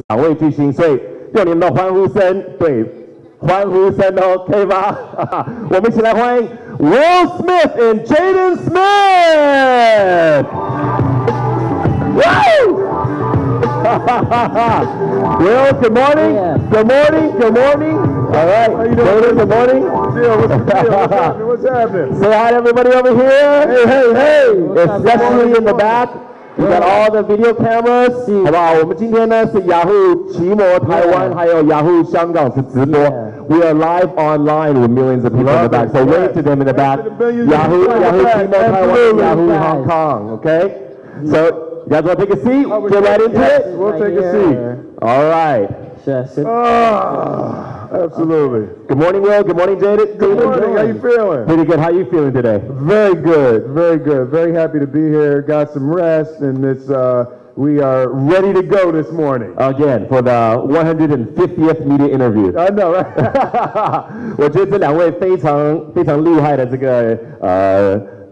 2位巨星，所以用你们的欢呼声，对，欢呼声哦，可以吗？我们一起来欢迎 Will Smith and Jaden Smith。Will, good morning. Yeah. Good morning. Good morning. All right. How you doing? Jaden, good morning. What's happening? Say hi to everybody over here. Hey. Especially in the back. We got all the video cameras. 好不好？我们今天呢是雅虎奇摩台湾，还有雅虎香港是直播。We are live online with millions of people in the back. So wave to them in the back. Yahoo奇摩台湾, Yahoo Hong Kong. Okay. So. You guys want to take a seat? Get right into it? We'll take a seat. All right. Absolutely. Good morning, Will. Good morning, Jaden. Good morning. How you feeling? Pretty good. How you feeling today? Very good. Very good. Very happy to be here. Got some rest, and we are ready to go this morning. Again, for the 150th media interview. I know, right? 我觉得这两位非常厉害的这个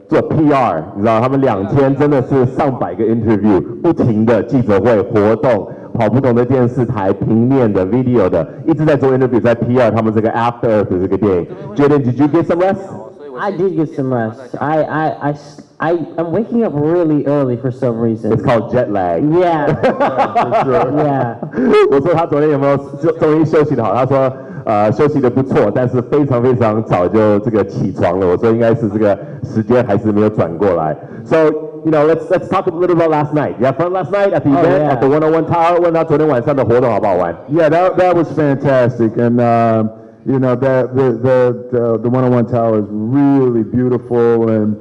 做 PR， 你知道他们2天真的是上百个 interview， 不停的记者会活动，跑不同的电视台、平面的、video 的，一直在做 interview， 在 PR 他们这个 After Earth 的这个电影。Jaden, did you get some rest? I did get some rest. I'm waking up really early for some reason. It's called jet lag. Yeah. Yeah. 我说他昨天有没有终于休息得好？他说休息得不错，但是非常早就这个起床了。我说应该是这个时间还是没有转过来。So you know, let's talk a little about last night. You had fun last night at the event at the 101 Tower. 问他昨天晚上的活动好不好玩 ？Yeah, that was fantastic, and you know that the 101 Tower is really beautiful, and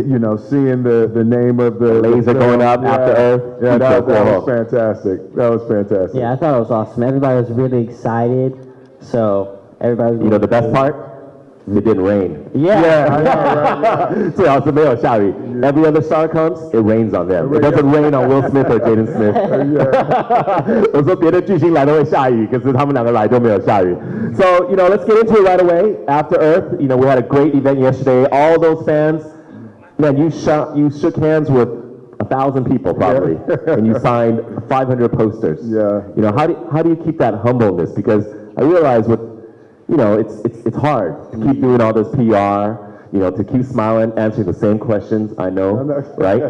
you know, seeing the name of the laser going up after Earth. Yeah, that was fantastic. That was fantastic. Yeah, I thought it was awesome. Everybody was really excited. So everybody was. You know the best part? It didn't rain. Yeah. I know, right? 最好是没有下雨。Every other star comes, it rains on them. It doesn't rain on Will Smith or Jaden Smith. 我说别的巨星来都会下雨，可是他们2个来都没有下雨。So you know, let's get into it right away. After Earth, you know, we had a great event yesterday. All those fans, man, you shook hands with 1,000 people probably, and you signed 500 posters. Yeah. You know, how do you keep that humbleness? Because I realize you know, it's hard to keep doing all this PR, you know, to keep smiling, answering the same questions, I know, right?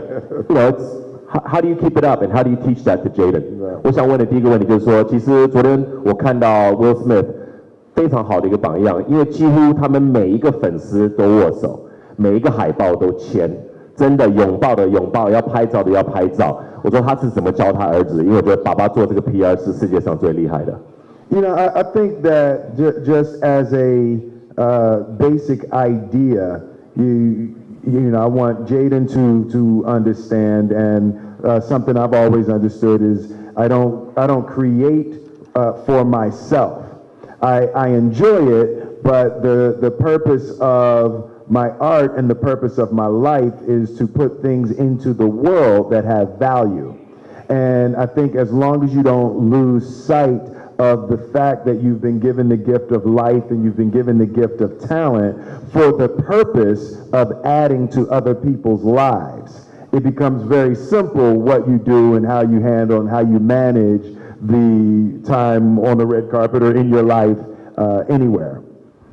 You know, how do you keep it up, and how do you teach that to Jaden? 我想问的第一个问题就是说，其实昨天我看到 Will Smith 非常好的一个榜样，因为几乎他们每一个粉丝都握手，每一个海报都签，真的拥抱的拥抱，要拍照的要拍照。我说他是怎么教他儿子，因为我觉得爸爸做这个 PR 是世界上最厉害的。You know, I think that just as a basic idea, you know, I want Jaden to understand, and something I've always understood is I don't create for myself. I enjoy it, but the purpose of my art and the purpose of my life is to put things into the world that have value. And I think as long as you don't lose sight of the fact that you've been given the gift of life and you've been given the gift of talent for the purpose of adding to other people's lives, it becomes very simple what you do and how you handle and how you manage the time on the red carpet or in your life anywhere.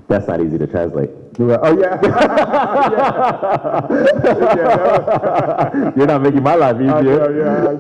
That's not easy to translate. Oh, yeah. You're not making my life easier.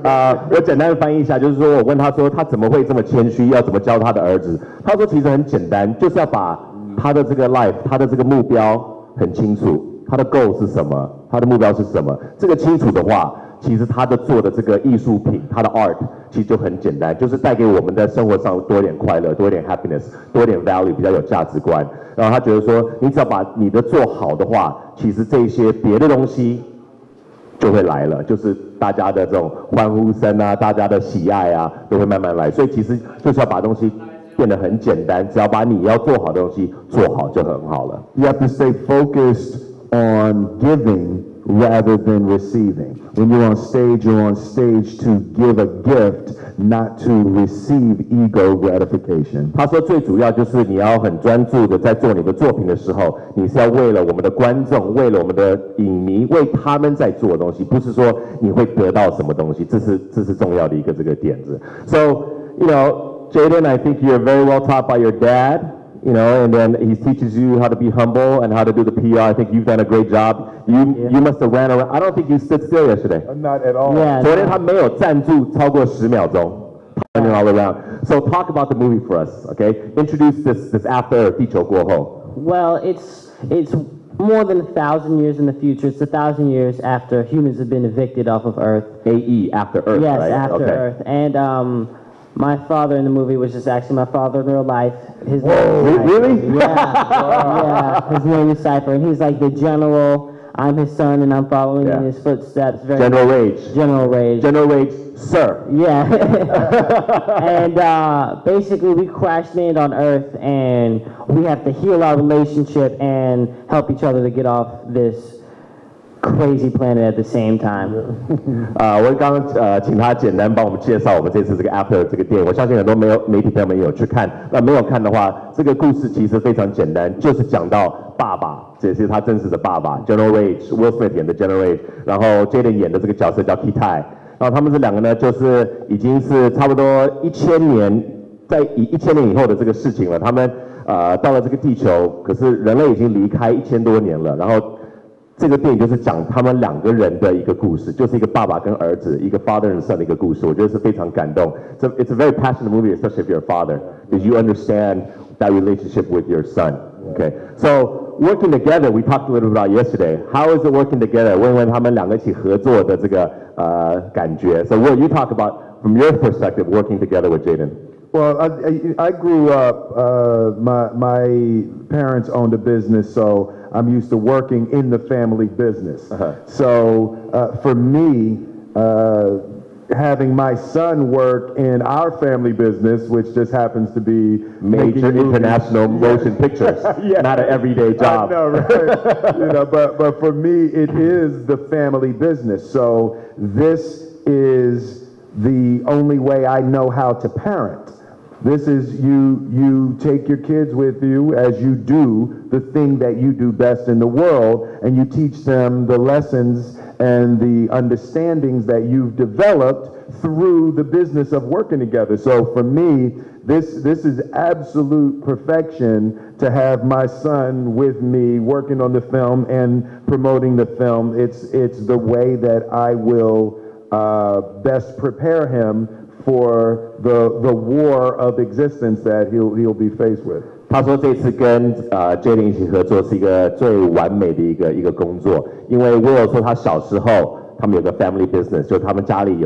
我简单的翻译一下，就是说我问他说他怎么会这么谦虚，要怎么教他的儿子？他说其实很简单，就是要把他的这个 life， 他的这个目标很清楚，他的 goal 是什么，他的目标是什么。这个清楚的话，其实他的做的这个艺术品，他的 art 其实就很简单，就是带给我们在生活上多一点快乐，多一点 happiness， 多一点 value， 比较有价值观。然后他觉得说，你只要把你的做好的话，其实这些别的东西就会来了，就是大家的这种欢呼声啊，大家的喜爱啊，都会慢慢来。所以其实就是要把东西变得很简单，只要把你要做好的东西做好就很好了。You have to stay focused on giving rather than receiving. When you're on stage to give a gift, not to receive ego gratification. 他说最主要就是你要很专注的在做你的作品的时候，你是要为了我们的观众，为了我们的影迷，为他们在做的东西，不是说你会得到什么东西，这是重要的一个这个点子。So, you know, Jaden, I think you're very well taught by your dad. You know, and then he teaches you how to be humble and how to do the PR. I think you've done a great job. You must have ran around. I don't think you stood still yesterday. Not at all. Yeah. 昨天他没有站住超过10秒钟 running all around. So talk about the movie for us, okay? Introduce this after 地球过后. Well, it's more than 1,000 years in the future. It's 1,000 years after humans have been evicted off of Earth. AE, after Earth, yes, right? After okay. Earth. And my father in the movie was just actually my father in real life. His name is really? Yeah, his name is Cypher, and he's like the general. I'm his son, and I'm following in his footsteps. General Rage. General Rage. General Rage, sir. Yeah. And basically, we crash land on Earth, and we have to heal our relationship and help each other to get off this crazy planet at the same time. 我刚刚请他简单帮我们介绍我们这次这个 After 这个电影，我相信很多媒体朋友们有去看，那没有看的话，这个故事其实非常简单，就是讲到爸爸，这是他真实的爸爸 General Rage，Will Smith 演的 General Rage， 然后 Jaden 演的这个角色叫 Kitai， 然后他们这两个呢，就是已经是差不多1000年，在1000年以后的这个事情了，他们到了这个地球，可是人类已经离开1000多年了，然后这个电影就是讲他们两个人的一个故事，就是一个爸爸跟儿子，一个 father and son 的一个故事，我觉得是非常感动。It's a very passionate movie, especially if you're a father, because you understand that relationship with your son. Okay, so working together, we talked a little bit about yesterday. How is it working together? 问问他们两个一起合作的这个感觉。So what you talk about from your perspective, working together with Jaden? Well, I grew up, my parents owned a business, so I'm used to working in the family business. So for me, having my son work in our family business, which just happens to be major international motion pictures, not an everyday job. I know, right? You know, but for me, it is the family business. So this is the only way I know how to parent. This is you take your kids with you as you do the thing that you do best in the world, and you teach them the lessons and the understandings that you've developed through the business of working together. So for me, this is absolute perfection to have my son with me working on the film and promoting the film. It's the way that I will best prepare him for the war of existence that he'll be faced with. 他说这次跟Jaden 一起合作是一个最完美的一个工作，因为 Will 说他小时候他们有个 family business， 就他们家里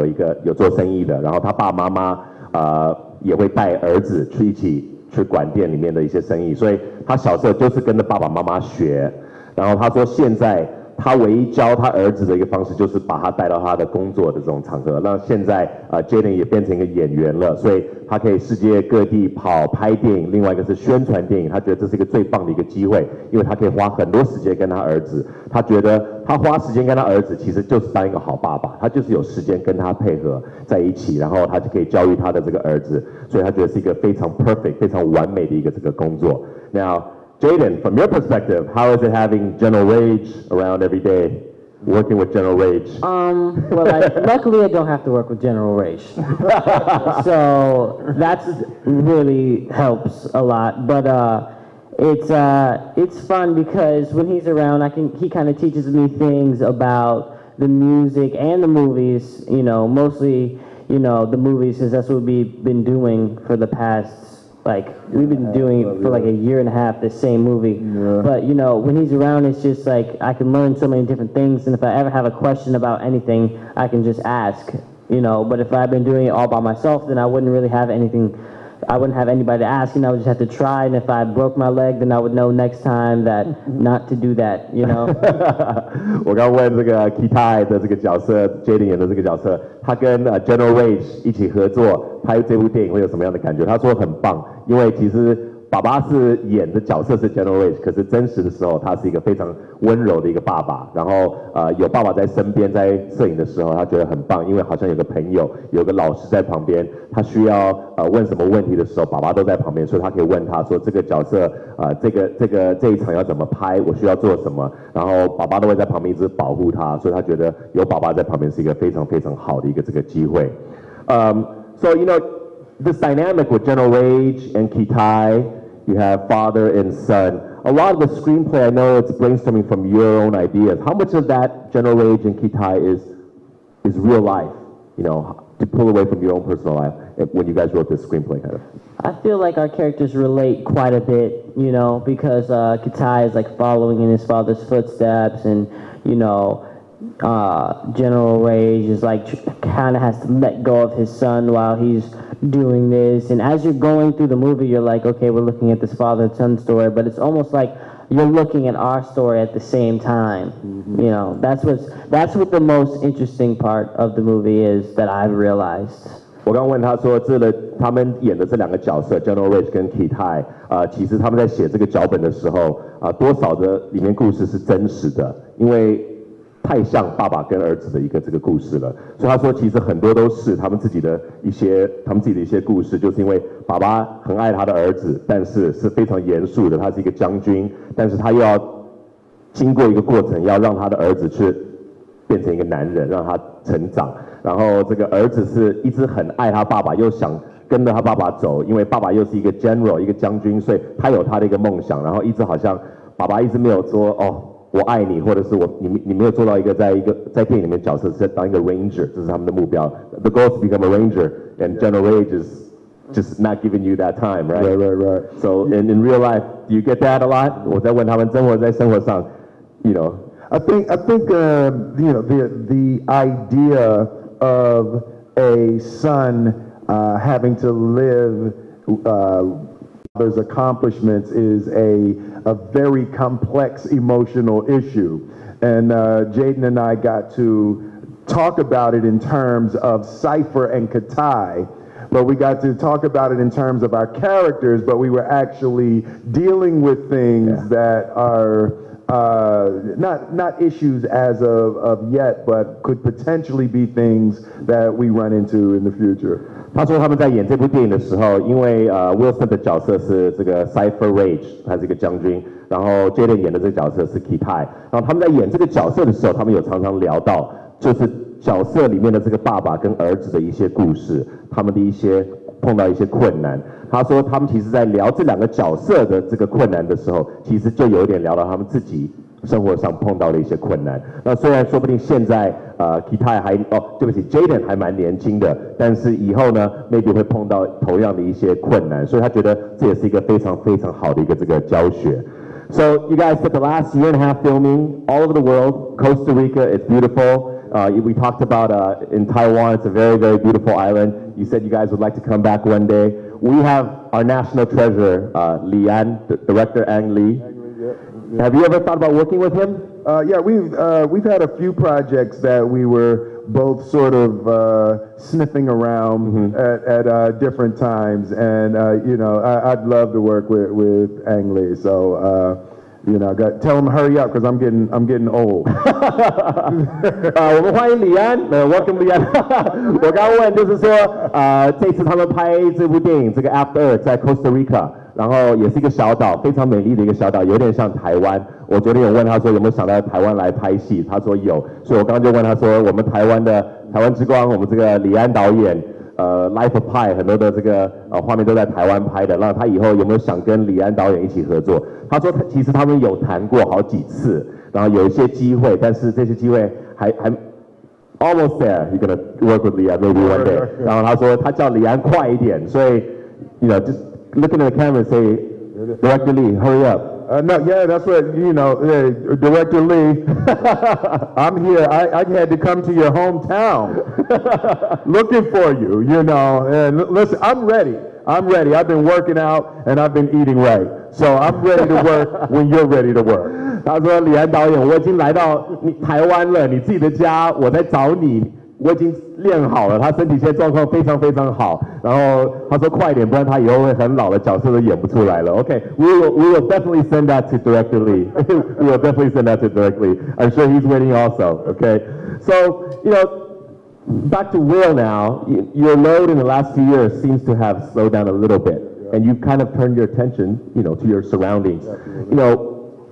有做生意的，然后他爸爸妈妈也会带儿子一起去管店里面的一些生意，所以他小时候就是跟着爸爸妈妈学，然后他说现在他唯一教他儿子的一个方式就是把他带到他的工作的这种场合。那现在Jaden 也变成一个演员了，所以他可以世界各地跑拍电影，另外一个是宣传电影。他觉得这是一个最棒的一个机会，因为他可以花很多时间跟他儿子。他觉得他花时间跟他儿子其实就是当一个好爸爸，他就是有时间跟他配合在一起，然后他就可以教育他的这个儿子，所以他觉得是一个非常 perfect、非常完美的一个这个工作。Now Jaden, from your perspective, how is it having General Rage around every day, working with General Rage? Well, luckily I don't have to work with General Rage, so that's really helps a lot. But it's fun because when he's around, he kind of teaches me things about the music and the movies. You know, mostly the movies, because that's what we've been doing for the past. Like, we've been doing it for like a year and a half, the same movie. Yeah. But, when he's around, it's just like, I can learn so many different things. And if I ever have a question about anything, I can just ask, But if I've been doing it all by myself, then I wouldn't really have anything. I wouldn't have anybody to ask, I would just have to try. And if I broke my leg, then I would know next time that not to do that, 我刚问这个 Kitai 的这个角色 ，Jaden 演的这个角色，他跟General Rage 一起合作拍这部电影会有什么样的感觉？他说很棒，因为其实爸爸是演的角色是 General Rage， 可是真实的时候他是一个非常温柔的一个爸爸。然后有爸爸在身边，在摄影的时候，他觉得很棒，因为好像有个朋友，有个老师在旁边，他需要问什么问题的时候，爸爸都在旁边，所以他可以问他说这个角色这一场要怎么拍，我需要做什么，然后爸爸都会在旁边一直保护他，所以他觉得有爸爸在旁边是一个非常非常好的一个这个机会。So you know this dynamic with General Rage and Kitai, you have father and son. A lot of the screenplay, I know it's brainstorming from your own ideas. How much of that General Rage and Kitai is real life? You know, to pull away from your own personal life when you guys wrote this screenplay, kind of. I feel like our characters relate quite a bit, you know, because Kitai is like following in his father's footsteps, and you know, General Rage is like kind of has to let go of his son while he's doing this. And as you're going through the movie, you're like, okay, we're looking at this father-son story, but it's almost like you're looking at our story at the same time. You know, that's what the most interesting part of the movie is that I've realized. 我刚问他说，他们演的这两个角色 General Rage 跟 Kitai，其实他们在写这个脚本的时候，多少的里面故事是真实的，因为太像爸爸跟儿子的一个这个故事了，所以他说其实很多都是他们自己的一些故事，就是因为爸爸很爱他的儿子，但是是非常严肃的，他是一个将军，但是他又要经过一个过程，要让他的儿子去变成一个男人，让他成长。然后这个儿子是一直很爱他爸爸，又想跟着他爸爸走，因为爸爸又是一个 general 一个将军，所以他有他的一个梦想，然后一直好像爸爸一直没有说哦我爱你，或者是你没有做到在电影里面角色是当一个 ranger， 这是他们的目标。The goal is to become a ranger, and General Rage is just not giving you that time, right? Right. So in real life, do you get that a lot? 我在问他们在生活上 you know. I think you know the idea of a son having to live father's accomplishments is a very complex emotional issue, and Jaden and I got to talk about it in terms of Cypher and Kitai, but we got to talk about it in terms of our characters, but we were actually dealing with things that are not issues as of yet, but could potentially be things that we run into in the future. 他说他们在演这部电影的时候，因为Will Smith 的角色是这个 Cypher Rage， 他是一个将军，然后 Jaden 演的这个角色是 Kitai， 然后他们在演这个角色的时候，他们有常常聊到，就是角色里面的这个爸爸跟儿子的一些故事，他们的一些碰到一些困难。他说他们其实在聊这两个角色的这个困难的时候，其实就有一点聊到他们自己生活上碰到的一些困难。那虽然说不定现在Kitai 对不起 Jaden 还蛮年轻的，但是以后呢 maybe 会碰到同样的一些困难，所以他觉得这也是一个非常非常好的一个这个教学。So you guys spent the last year and a half filming all over the world. Costa Rica, it's beautiful. We talked about in Taiwan, it's a very, very beautiful island. You said you guys would like to come back one day. We have our national treasure, Lian, director Ang Lee. Have you ever thought about working with him? Yeah, we've had a few projects that we were both sort of sniffing around at different times, and you know, I'd love to work with Ang Lee. So you know, tell him to hurry up because I'm getting old. 我们欢迎李安，welcome 李安。我刚刚问就是说，这次他们拍这部电影，这个 Act 2在 Costa Rica， 然后也是一个小岛，非常美丽的一个小岛，有点像台湾。我昨天有问他说有没有想到台湾来拍戏，他说有，所以我刚刚就问他说，我们台湾之光，我们这个李安导演。Life of Pi 很多的这个画面都在台湾拍的，那他以后有没有想跟李安导演一起合作？他说其实他们有谈过好几次，然后有一些机会，但是这些机会还 almost there. You're gonna work with Lian maybe one day. 然后他说他叫李安快一点，所以 you know just looking at the camera and say Director Lee, hurry up. No, yeah, that's what, you know, Director Lee, I'm here. I had to come to your hometown looking for you, you know. And listen, I'm ready. I've been working out and I've been eating right. So I'm ready to work when you're ready to work. 他说李安导演，我已经来到台湾了，你自己的家，我在找你。我已经练好了，他身体现在状况非常非常好。然后他说快一点，不然他以后会很老的角色都演不出来了。Okay, we will definitely send that to Director Lee. We will definitely send that to Director Lee. I'm sure he's waiting also. Okay, so back to Will now. Your load in the last few years seems to have slowed down a little bit, and you've kind of turned your attention, to your surroundings.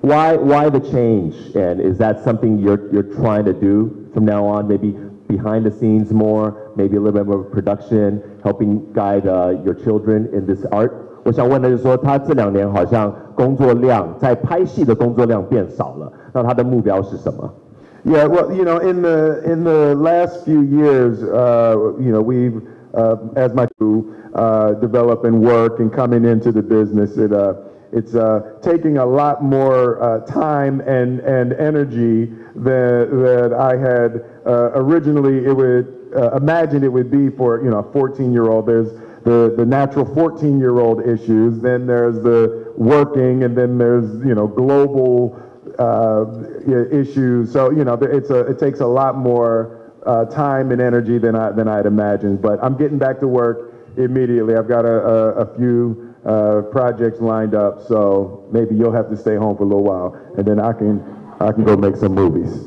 Why the change? And is that something you're trying to do from now on? Maybe behind the scenes more, maybe a little bit more production, helping guide your children in this art. 我想问的就是说，他这2年好像工作量在拍戏的工作量变少了，那他的目标是什么？ Yeah, well, in the last few years, we've as my develop and work and coming into the business, it's taking a lot more time and energy than I had originally imagined it would be for a 14-year-old. There's the natural 14-year-old issues, then there's the working, and then there's global issues. So it takes a lot more time and energy than I'd imagined. But I'm getting back to work immediately. I've got a few projects lined up, so maybe you'll have to stay home for a little while, and then I can go make some movies.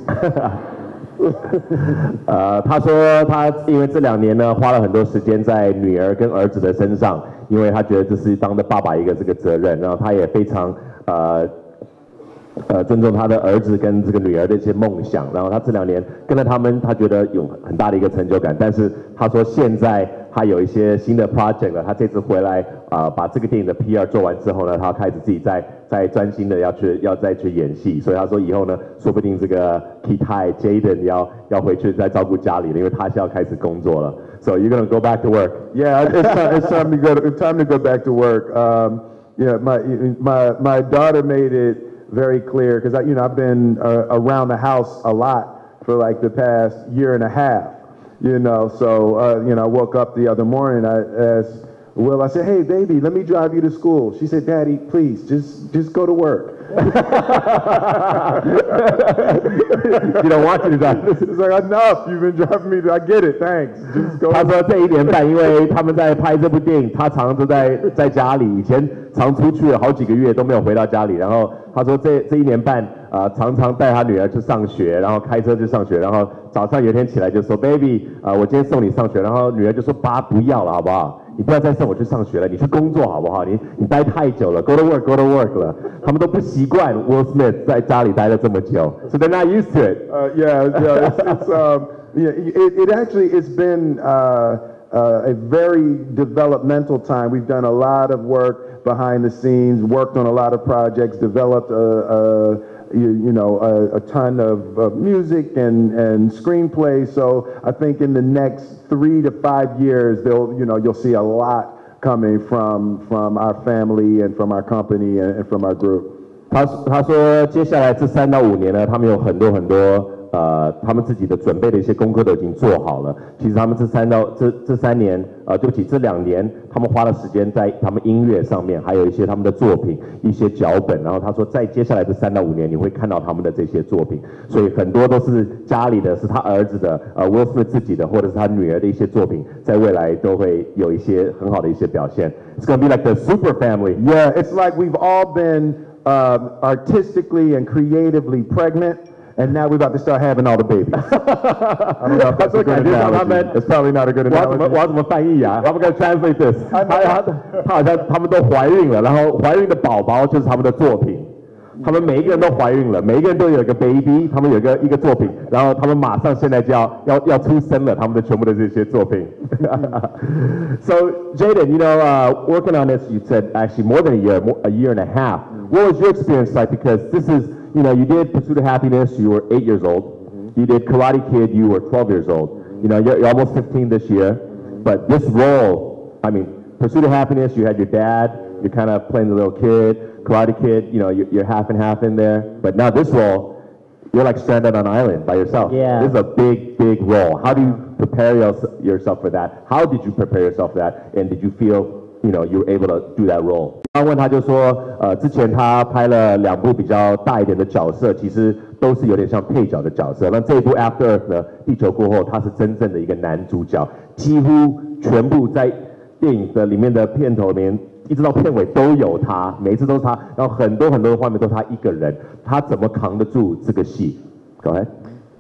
他说他因为这2年呢花了很多时间在女儿跟儿子的身上，因为他觉得这是当的爸爸一个这个责任，然后他也非常尊重他的儿子跟这个女儿的一些梦想，然后他这2年跟着他们，他觉得有很大的一个成就感。但是他说现在他有一些新的 project 了，他这次回来把这个电影的 PR 做完之后呢，他开始自己再专心的要再去演戏，所以他说以后呢，说不定这个 Kitai Jaden 要回去再照顾家里了，因为他是要开始工作了。So you're gonna go back to work? Yeah, it's time to go back to work. Yeah, my daughter made it very clear because I've been around the house a lot for like the past year and a half. So I woke up the other morning. I asked Will, I said, "Hey, baby, let me drive you to school." She said, "Daddy, please, just go to work." You don't want you to drive. It's like, enough. You've been driving me. I get it. Thanks. Just go. 他说这1年半，因为他们在拍这部电影，他常常都在家里，以前常出去了好几个月都没有回到家里。然后他说这1年半，常常带他女儿去上学，然后开车去上学，然后早上有一天起来就说 ，baby， 我今天送你上学。然后女儿就说，爸不要了，好不好？你不要再送我去上学了，你去工作好不好？你待太久了 ，go to work 了。他们都不习惯 Will Smith 在家里待了这么久 ，so they're not used to it. It's been a very developmental time. We've done a lot of work behind the scenes, worked on a lot of projects, developed a ton of music and screenplays. So I think in the next 3 to 5 years, you'll see a lot coming from our family and from our company and from our group. 他说接下来这3到5年呢，他们有很多他们自己的准备的一些功课都已经做好了。其实他们这3年，对不起，这2年他们花了时间在他们音乐上面，还有一些他们的作品、一些脚本。然后他说，在接下来这3到5年，你会看到他们的这些作品。所以很多都是家里的，是他儿子的，Will Smith 自己的，或者是他女儿的一些作品，在未来都会有一些很好的一些表现。It's gonna be like the super family. Yeah, it's like we've all been artistically and creatively pregnant. And now we're about to start having all the babies. I don't know if that's a good analogy. It's probably not a good analogy. 我要怎么翻译啊？ I'm gonna translate this. 他好像他们都怀孕了，然后怀孕的宝宝就是他们的作品。他们每一个人都怀孕了，每一个人都有一个 baby， 他们有一个作品，然後他们马上现在就要出生了，他们的全部的这些作品。So Jaden, working on this, you said actually more than a year and a half. What was your experience like? Because this is, you did Pursuit of Happiness, you were 8 years old. You did Karate Kid, you were 12 years old. You're almost 15 this year. But this role, I mean, Pursuit of Happiness, you had your dad, you're kind of playing the little kid. Karate Kid, you're half and half in there. But now this role, you're like stranded on an island by yourself. Yeah. This is a big, big role. How do you prepare yourself for that? How did you prepare yourself for that? And did you feel, you were able to do that role? 刚问他就说，之前他拍了2部比较大一点的角色，其实都是有点像配角的角色。那这一部 After Earth 呢，地球过后，他是真正的一个男主角，几乎全部在电影的里面的片头里面，一直到片尾都有他，每一次都是他，然后很多的画面都是他一个人，他怎么扛得住这个戏 ？Go ahead.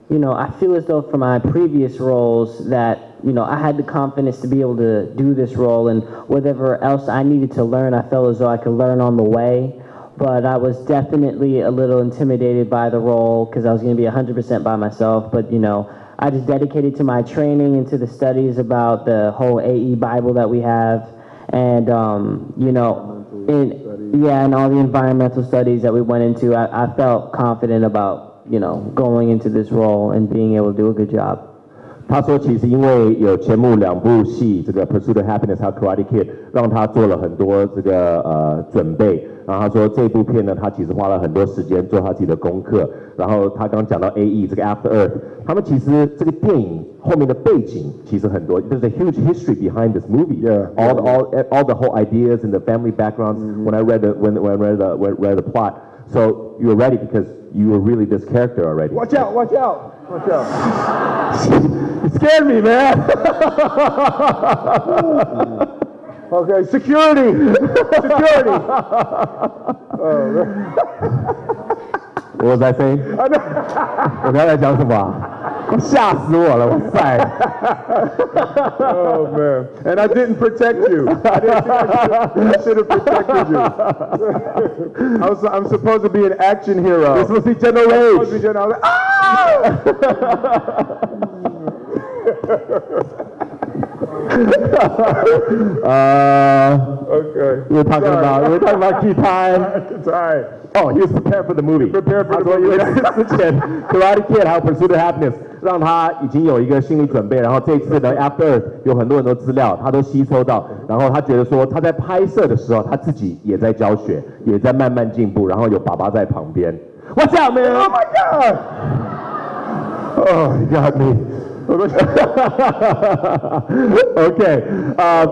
You know, I feel as though for my previous roles that, you know, I had the confidence to be able to do this role, and whatever else I needed to learn, I felt as though I could learn on the way. But I was definitely a little intimidated by the role because I was going to be 100% by myself. But, you know, I just dedicated to my training and to the studies about the whole AE Bible that we have. And, you know, and all the environmental studies that we went into, I felt confident about, you know, going into this role and being able to do a good job. 他说，其实因为有前幕2部戏，这个《Pursuit of Happiness》还有《Karate Kid》，让他做了很多这个准备。然后他说，这部片呢，他其实花了很多时间做他自己的功课。然后他刚讲到 AE 这个 After Earth， 他们其实这个电影后面的背景其实很多。There's a huge history behind this movie. Yeah. All the whole ideas and the family backgrounds. When I read the plot, so you were ready because you were really this character already. Watch out! Watch out! Watch out! You scared me, man. Okay, security! Security! What was I saying? 我刚才讲什么？吓死我了！哇塞 Oh man! And I didn't protect you. I should have protected you. I'm supposed to be an action hero. This was the generation. I was like, ah! Okay. We're talking about key time. Sorry. Oh, he was prepared for the movie. Prepared for the 他说因为之前 Karate Kid 还有 Pursuit of Happiness 让他已经有一个心理准备，然后这一次呢 After 有很多资料他都吸收到，然后他觉得说他在拍摄的时候他自己也在教学，也在慢慢进步，然后有爸爸在旁边。What's up, man? Oh my God! Oh, you got me. Okay.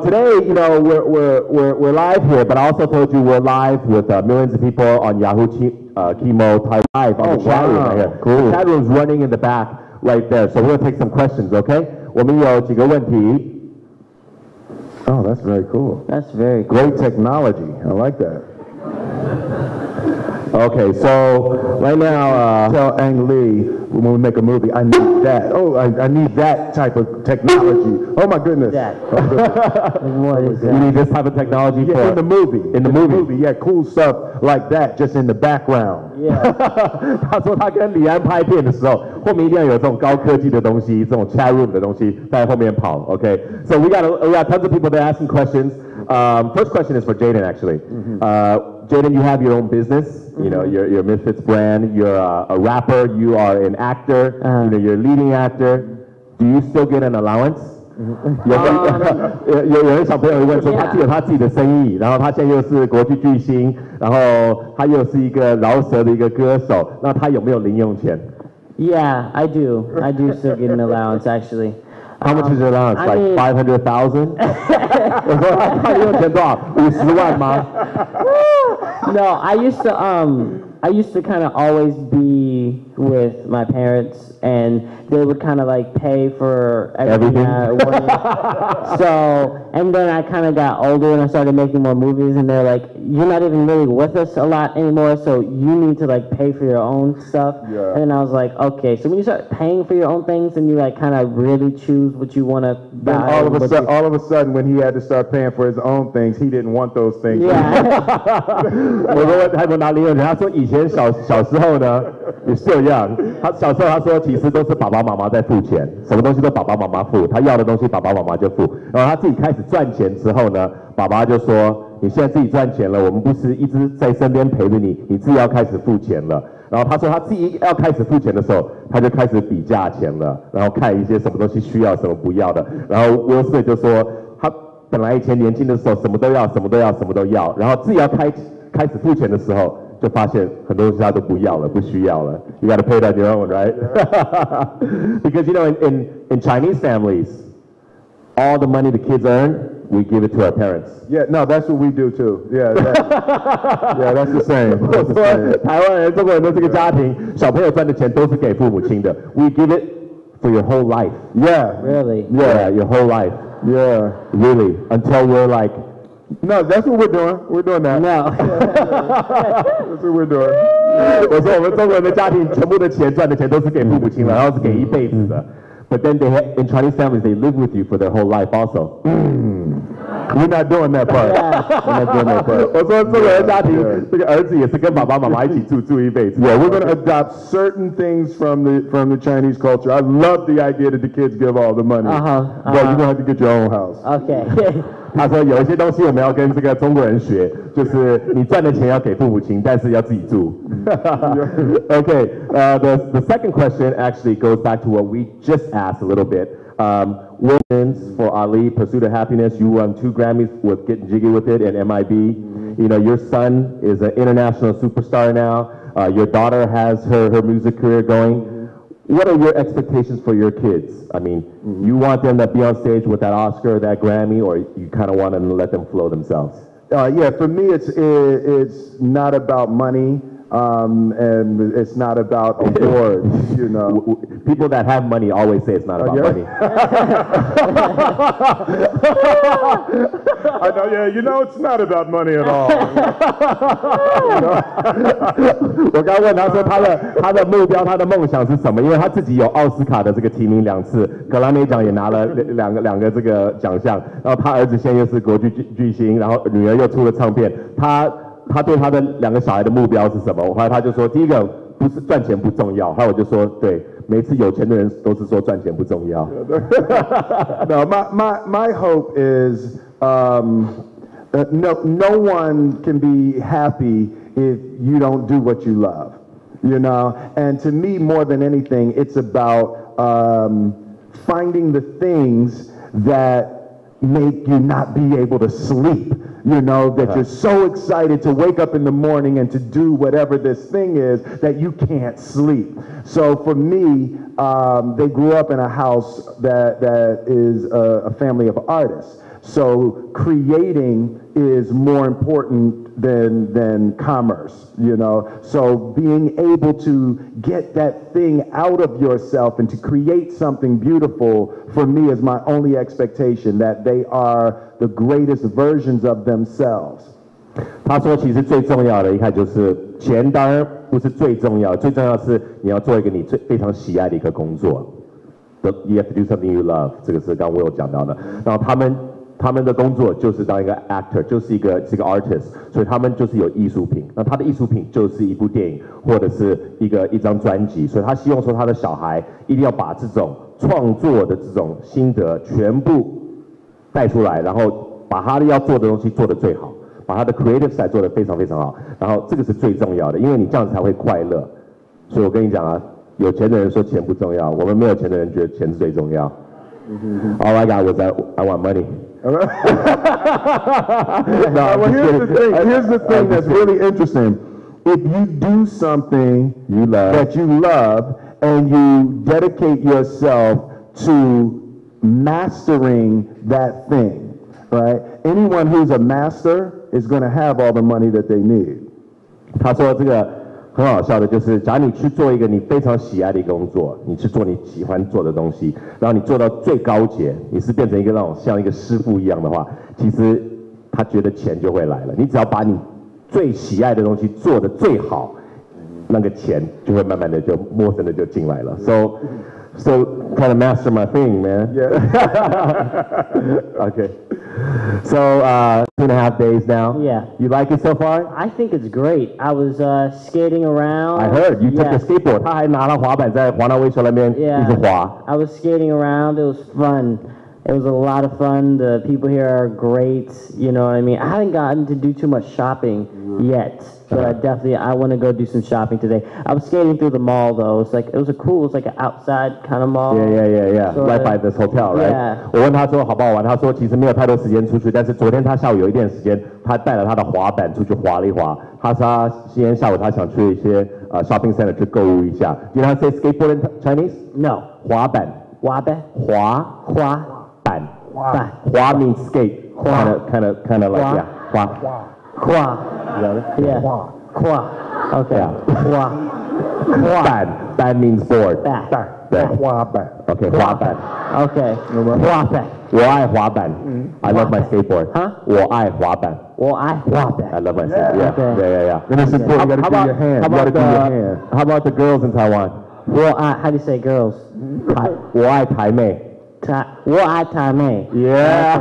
Today, you know, we're live here, but I also told you we're live with millions of people on Yahoo Kimo Taiwan live on the chat room right here. Cool. The chat room's running in the back right there, so we're gonna take some questions, okay? 我们有几个问题。Oh, that's very cool. That's very cool. Great technology. I like that. Okay, so right now, Tell Ang Lee when we make a movie, I need that. Oh, I need that type of technology. Oh my goodness. That. What is that? You need this type of technology Yeah, for in the movie. In the movie. Yeah, cool stuff like that, just in the background. Yeah. 他说他跟李安拍片的时候，后面一定要有这种高科技的东西，这种 chat room 的东西在后面跑。Okay, so we got tons of people that are asking questions. First question is for Jaden actually. Jaden, you have your own business. You know, you're Misfits brand. You're a rapper. You are an actor. You know, you're a leading actor. Do you still get an allowance? 有人小朋友问说，他既有他自己的生意，然后他现在又是国际巨星，然后他又是一个饶舌的一个歌手，那他有没有零用钱？ Yeah, I do. I do still get an allowance, actually. How much is your allowance? I Like mean- 500,000? 我说他零用钱多少？50万吗？ No, I used to kind of always be with my parents, and they would kind of like pay for everything. So, and then I kind of got older and I started making more movies, and they're like, "You're not even really with us a lot anymore, so you need to like pay for your own stuff." Yeah. And then I was like, "Okay." So when you start paying for your own things, and you like kind of really choose what you want to Then buy. all of a sudden, when he had to start paying for his own things, he didn't want those things. Yeah. 我说他有拿零用钱，他说以前小时候呢也是这样。他小时候他说其实都是爸爸妈妈在付钱，什么东西都爸爸妈妈付，他要的东西爸爸妈妈就付。然后他自己开始赚钱之后呢，爸爸就说你现在自己赚钱了，我们不是一直在身边陪着你，你自己要开始付钱了。然后他说他自己要开始付钱的时候，他就开始比价钱了，然后看一些什么东西需要，什么不要的。然后Will Smith就说他本来以前年轻的时候什么都要，什么都要，什么都要，然后自己要开始付钱的时候，就发现很多东西他都不要了，不需要了。You got to pay it on your own, right? Because you know, in Chinese families, all the money the kids earn we give it to our parents. Yeah, no, that's what we do too. Yeah, yeah, that's the same. 我说台湾人、中国人的这个家庭，小朋友赚的钱都是给父母亲的。We give it for your whole life. Yeah. Really? Yeah, your whole life. Yeah. Really, until we're like. No, that's what we're doing. We're doing that. No. That's what we're doing. 我说我们中国人的家庭，全部的钱赚的钱都是给父母亲了，然后是给一辈子的。But then in Chinese families, they live with you for their whole life also. We're not doing that part. We're not doing that part. 我说中国人家庭，这个儿子也是跟爸爸妈妈一起住一辈子。Yeah, we're going to adopt certain things from the Chinese culture. I love the idea that the kids give all the money, but you're going to have to get your own house. Okay. 他说有一些东西我们要跟这个中国人学，就是你赚的钱要给父母亲，但是要自己住。Okay, the second question actually goes back to what we just asked a little bit. Women's for Ali, Pursuit of Happiness. You won 2 Grammys with Getting Jiggy with It and MIB. You know, your son is an international superstar now. Your daughter has her music career going. What are your expectations for your kids? I mean, you want them to be on stage with that Oscar, that Grammy, or you kind of want to let them flow themselves? Yeah, for me, it's not about money. And it's not about awards, you know. People that have money always say it's not about money. I know, yeah, you know, it's not about money at all. 我刚问他说他的目标、他的梦想是什么？因为他自己有奥斯卡的这个提名2次，格莱美奖也拿了两个这个奖项，然后他儿子现在又是国际巨星，然后女儿又出了唱片，他对他的2个小孩的目标是什么？后来他就说，第一个不是赚钱不重要，还有我就说，对，每次有钱的人都是说赚钱不重要。No, my hope is no one can be happy if you don't do what you love, you know. And to me, more than anything, it's about finding the things that make you not be able to sleep. You know, that you're so excited to wake up in the morning and to do whatever this thing is that you can't sleep. So for me, they grew up in a house that is a family of artists. So creating is more important than commerce, you know. So being able to get that thing out of yourself and to create something beautiful for me is my only expectation, that they are the greatest versions of themselves. 他说，其实最重要的一开始就是钱，当然不是最重要，最重要是你要做一个你非常喜爱的一个工作。You have to do something you love， 这个是刚刚我有讲到的。然后他们的工作就是当一个 actor， 就是一个 artist， 所以他们就是有艺术品。那他的艺术品就是一部电影或者是一张专辑，所以他希望说他的小孩一定要把这种创作的这种心得全部带出来，然后把他要做的东西做得最好，把他的 creative side 做得非常非常好。然后这个是最重要的，因为你这样才会快乐。所以我跟你讲啊，有钱的人说钱不重要，我们没有钱的人觉得钱是最重要。All I got was I want money. Well, here's the thing that's really interesting. If you do something that you love and you dedicate yourself to mastering that thing, right? Anyone who's a master is going to have all the money that they need. 他说这个很好笑的，就是假如你去做一个你非常喜爱的一个工作，你去做你喜欢做的东西，然后你做到最高阶，你是变成一个那种像一个师傅一样的话，其实他觉得钱就会来了。你只要把你最喜爱的东西做得最好，那个钱就会慢慢的就陌生的就进来了。So kind of master my thing, man. Yeah. Okay. So 2.5 days now. Yeah. You like it so far? I think it's great. I was skating around. I heard you took a skateboard. 他还拿了滑板在华纳威秀那边一直滑。I was skating around. It was fun. It was a lot of fun. The people here are great. You know what I mean? I haven't gotten to do too much shopping yet, but I want to go do some shopping today. I was skating through the mall though. It was like an outside kind of mall. Yeah. Right by this hotel, right? Yeah. 我问他说好不好玩，他说其实没有太多时间出去，但是昨天他下午有一点时间，他带了他的滑板出去滑了一滑。他说他今天下午他想去一些shopping center 去购物一下。You know how to say skateboard in Chinese? No. 滑板。滑板。滑板。板。滑 means skate. kind of like yeah. 花 Qua. Yeah. Qua. Okay. Qua. Ban means board. Bat. 对，花板。 Okay, 滑板。 Okay. 滑板。我爱滑板。I love my skateboard. 我爱滑板。 I love my skateboard. Yeah. And it's important. You gotta do your hand. You gotta do your hand. How about the girls in Taiwan? How do you say girls? 我爱台妹。我爱台妹. Yeah.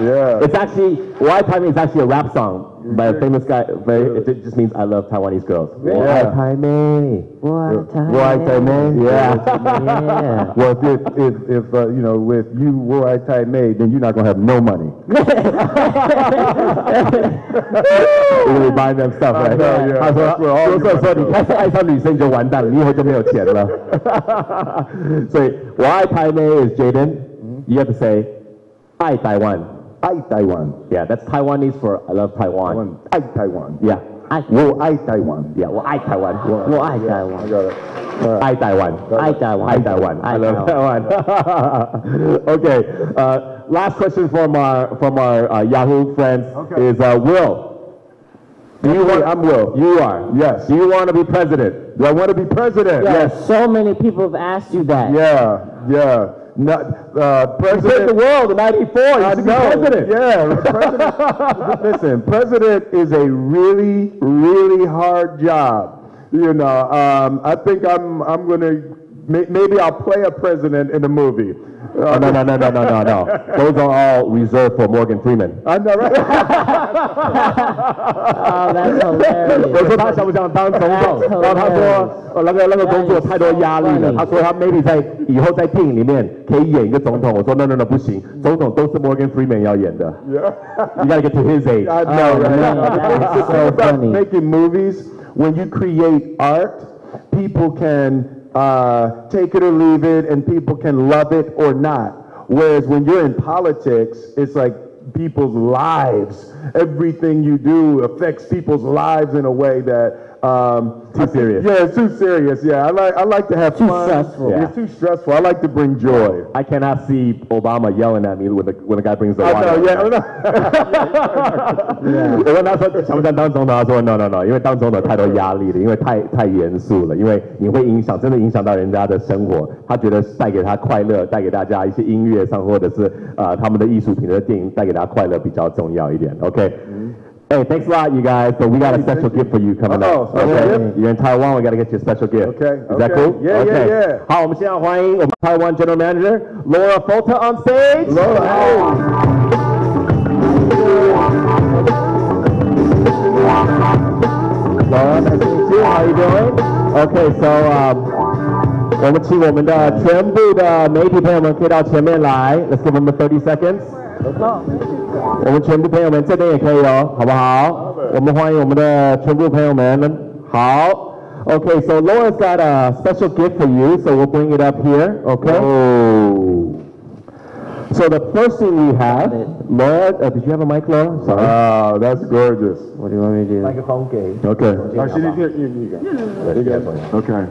Yeah. It's actually, 我爱台妹 is actually a rap song by a famous guy. It just means I love Taiwanese girls. 我爱台妹. 我爱台妹. Yeah. Well, if you know, with you, 我爱台妹, then you're not gonna have no money. Really buying them stuff, right? 他说你开始爱上女生你就完蛋了，你以后就没有钱了。所以我爱台妹 is Jaden. You have to say 爱台湾. 爱台湾. Yeah, that's Taiwanese for I love Taiwan. 爱台湾. Yeah. 我爱台湾. Yeah, 我爱台湾. 我爱台湾. I got it. I Taiwan. I love Taiwan. Okay. Last question from our Yahoo friends is Will. I'm Will. You are. Yes. Do you want to be president? Do I want to be president? Yes. So many people have asked you that. Yeah. President. You saved the world in '94. You should be president. Yeah. President. Listen, president is a really, really hard job. You know, I think I'm gonna maybe I'll play a president in a movie. No. Those are all reserved for Morgan Freeman. I know, right? Oh, that's hilarious. 我说他想不想当总统？然后他说，那个工作太多压力了。他说他 maybe 在以后在电影里面可以演一个总统。我说 no 不行，总统都是 Morgan Freeman 要演的。Yeah. You gotta get to his age. I know, right? That's The thing so about funny. making movies, when you create art, people can take it or leave it, and people can love it or not. Whereas when you're in politics, it's like people's lives. Everything you do affects people's lives in a way that Too serious. Yeah, it's too serious. Yeah, I like to have fun. Stressful. It's too stressful. I like to bring joy. I cannot see Obama yelling at me when the guy brings the water. I know, yeah. 我问他说想不想当总统，他说 no， 因为当总统太多压力了，因为太严肃了，因为你会真的影响到人家的生活。他觉得带给他快乐，带给大家一些音乐上或者是他们的艺术品的电影带给他快乐比较重要一点。Okay. Hey, thanks a lot, you guys. So we got a special gift for you coming up. Okay, you're in Taiwan. We got to get you a special gift. Okay. Is that cool? Yeah, okay. yeah. 好，我们现在欢迎我们Taiwan General Manager Laura Folter on stage. Laura, Laura, nice to meet you. How you doing? Okay, so 我们请我们的全部的媒体朋友们可以到前面来。Let's give them 30 seconds. 我们全部朋友们这边也可以哦，好不好？我们欢迎我们的全部朋友们。好 ，Okay, so Laura's got a special gift for you, so we'll bring it up here. Okay. Oh. So the first thing we have, Laura, did you have a mic, Laura? Sorry. Oh, that's gorgeous. What do you want me to do? Microphone game. Okay. Okay.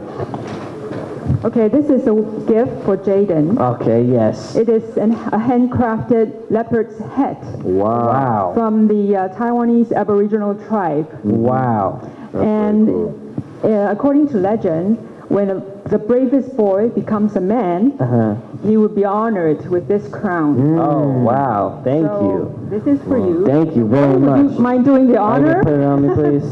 Okay, this is a gift for Jaden. Okay, yes. It is a handcrafted leopard's head Wow. from the Taiwanese Aboriginal tribe. Wow. And according to legend, when the bravest boy becomes a man, he will be honored with this crown. Oh, wow. Thank So, you. This is for you. Thank you very Would much. you mind doing the Can you honor? put it on me, please?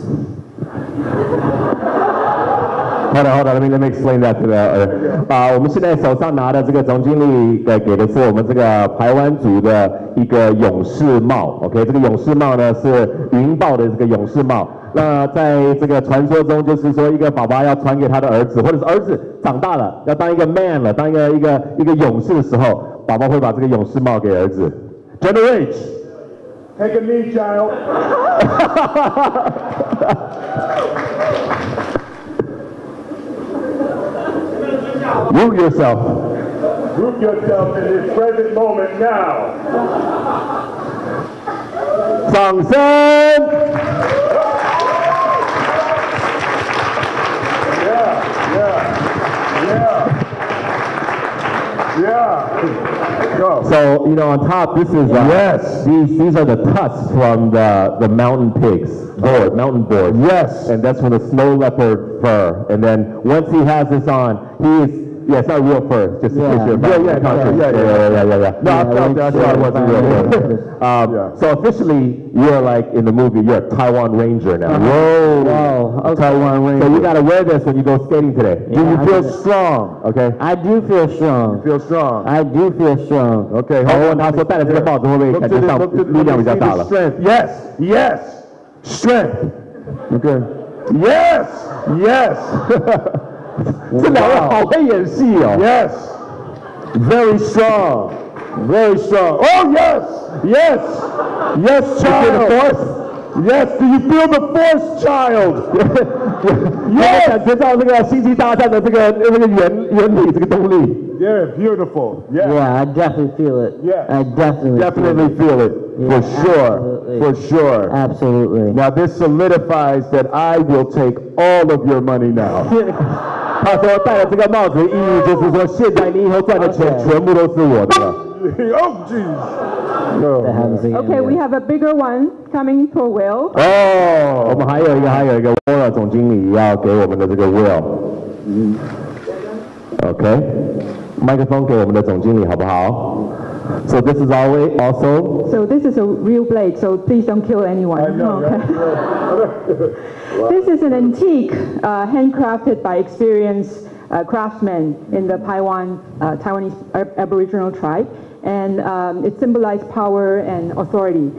Hold on, let me explain that to the 我们现在手上拿的这个总经理给的是我们这个排湾族的一个勇士帽 ，OK， 这个勇士帽呢是云豹的这个勇士帽。那在这个传说中，就是说一个爸爸要传给他的儿子，或者是儿子长大了要当一个 man 了，当一个勇士的时候，爸爸会把这个勇士帽给儿子。Generate. Take a knee, child. Root yourself. Root yourself in this present moment now. 掌声。Yeah. Go. So, you know, on top, this is, Yes. These are the tusks from the mountain pigs, mountain boar. Yes. And that's from the snow leopard fur. And then once he has this on, it's not real fur, it's just a picture of Yeah. No, I thought it wasn't real fur. So officially, you're like, in the movie, you're a Taiwan Ranger now. Whoa. Okay. Taiwan Ranger. So you gotta wear this when you go skating today. Yeah, Do you I feel get it. strong? Okay? I do feel strong. Feel strong. I do feel strong. Okay, 好， hold 我 on. 他说戴了这个帽子会不会 Look 感 to 觉 the, 上 look to, 力量比较大 let 了 me see the strength. Yes. Yes. Strength. Okay. Yes. Yes. 这两位好会演戏哦。 Yes. Very strong. Very strong. Oh, yes. Yes. Yes, child. Yes. Do you feel the force, child? 我感觉到这个星际大战的这个原理，这个动力。 Yeah, beautiful. Yeah. Yeah, I definitely feel it. Yeah. I definitely Feel it. Yeah, For sure. absolutely. For sure. Absolutely. Now this solidifies that I will take all of your money now. 他说戴了这个帽子的意义就是说，现在你以后赚的钱 Okay. 全部都是我的了。 Oh, jeez. No. That happens again. Okay, we have a bigger one coming for Will. 我们还有一个 Laura 总经理要给我们的这个 Will。OK， 麦克风给我们的总经理好不好 ？So this is always also. So this is a real blade, so please don't kill anyone. Okay. This is an antique, handcrafted by experienced craftsmen in the Taiwanese Aboriginal tribe, and it symbolizes power and authority.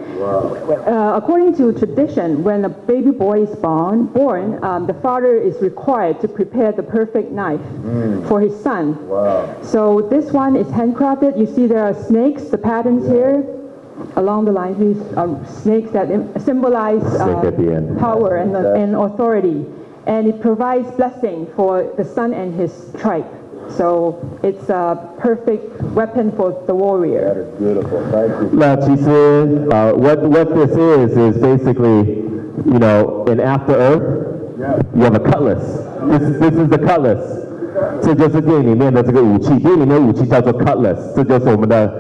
According to tradition, when a baby boy is born, the father is required to prepare the perfect knife for his son. So this one is handcrafted. You see there are snakes, the patterns here. Along the line, these are snakes that symbolize Snake at the end. power and authority, and it provides blessing for the son and his tribe. So it's a perfect weapon for the warrior. Beautiful. Thank you. 那其实what this is basically, you know, in After Earth, you have a cutlass. This is the cutlass. 这就是电影里面的这个武器，电影里面的武器叫做 cutlass， 这就是我们的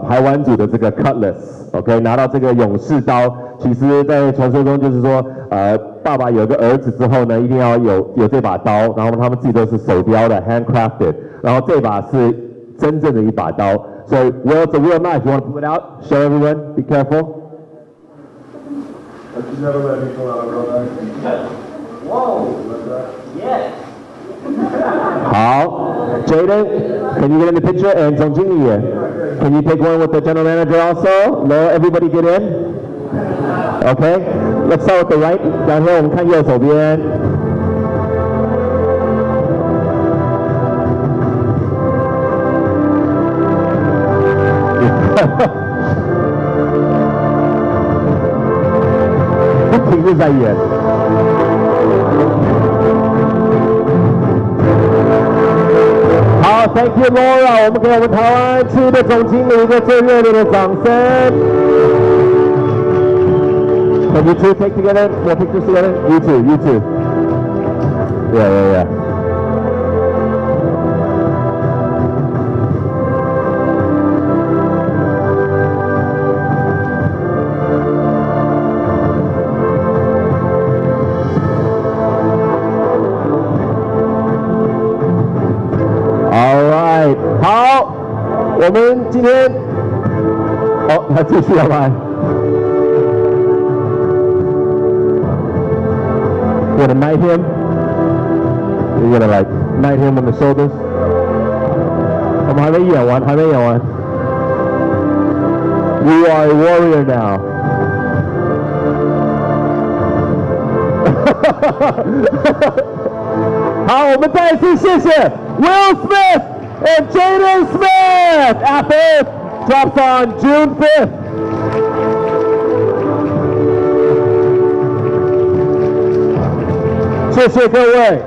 排湾族的这个 cutlass。OK， 拿到这个勇士刀，其实在传说中就是说，爸爸有个儿子之后呢，一定要有这把刀，然后他们自己都是手雕的 handcrafted， 然后这把是真正的一把刀。So, well, it's a real knife. You want to pull it out? Show everyone. Be careful. How? Jaden, can you get in the picture? And 总经理 can you take one with the general manager also? Let everybody get in. Okay, let's start with the right. Down here, 我们看右手边。不停地在演。好 ，Thank you Laura， 我们给我们台湾区的总经理一个最热烈的掌声。Can you two take together more pictures together? You too. Yeah. Alright， 好，我们今天，他继续要来。You're gonna knight him. You're gonna like knight him on the shoulders. 我们还没演完。You are a warrior now. 好，我们再一次谢谢 Will Smith and Jaden Smith. After Earth drops on June 5th. 谢谢各位。